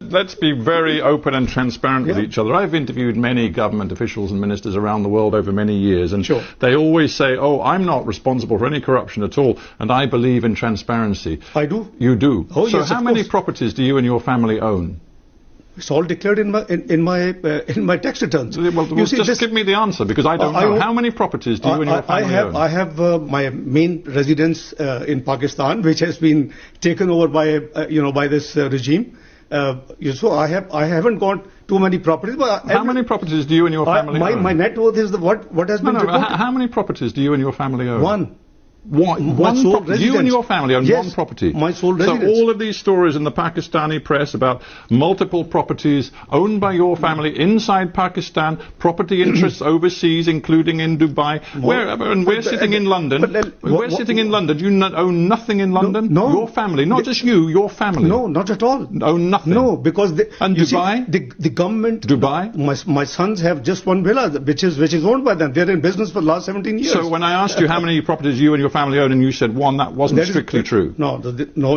Let's be very open and transparent with each other. I've interviewed many government officials and ministers around the world over many years, and they always say, oh, I'm not responsible for any corruption at all, and I believe in transparency. I do. You do? Oh, so yes, how many properties do you and your family own? It's all declared in my tax returns. Well, just give me the answer, because I don't know. How many properties do you and your family own? I have my main residence in Pakistan, which has been taken over by by this regime. So I haven't got too many properties. But how many properties do you and your family own? My net worth is what has been reported. How many properties do you and your family own? One. One sole property. You and your family own one property. My sole residence. So all of these stories in the Pakistani press about multiple properties owned by your family inside Pakistan, property interests overseas, including in Dubai. We're sitting in London. We're sitting in London. You own nothing in London? No. Your family, not just you, your family. No, not at all. Own nothing? No, because Dubai? The government. Dubai? My sons have just one villa, which is owned by them. They're in business for the last 17 years. So when I asked you how many properties you and your family own, and you said one, that wasn't strictly true. No,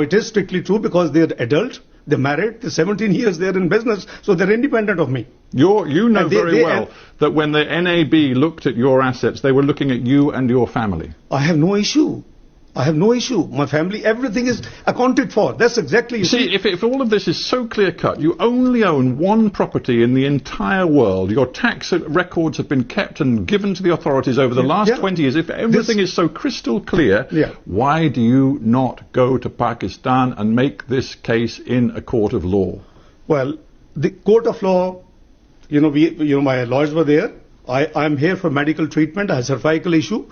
it is strictly true, because they're adult, they're married, they're 17 years, they're in business, so they're independent of me. You know very well that when the NAB looked at your assets, they were looking at you and your family. I have no issue. My family, everything is accounted for. That's exactly... You see, if all of this is so clear-cut, you only own one property in the entire world. Your tax records have been kept and given to the authorities over the last 20 years. If everything is so crystal clear, why do you not go to Pakistan and make this case in a court of law? Well, the court of law, my lawyers were there. I'm here for medical treatment. I have a cervical issue.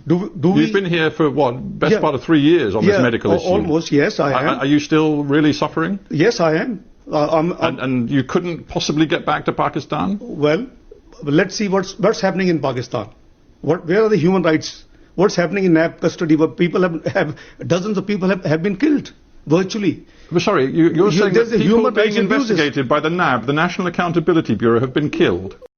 You've been here for best part of 3 years on this medical issue? Almost, yes, I am. Are you still really suffering? Yes, I am. And you couldn't possibly get back to Pakistan? Well, let's see what's happening in Pakistan. Where are the human rights? What's happening in NAB custody? Where people dozens of people have been killed, virtually. But sorry, you're saying that people human being rights investigated by the NAB, the National Accountability Bureau, have been killed?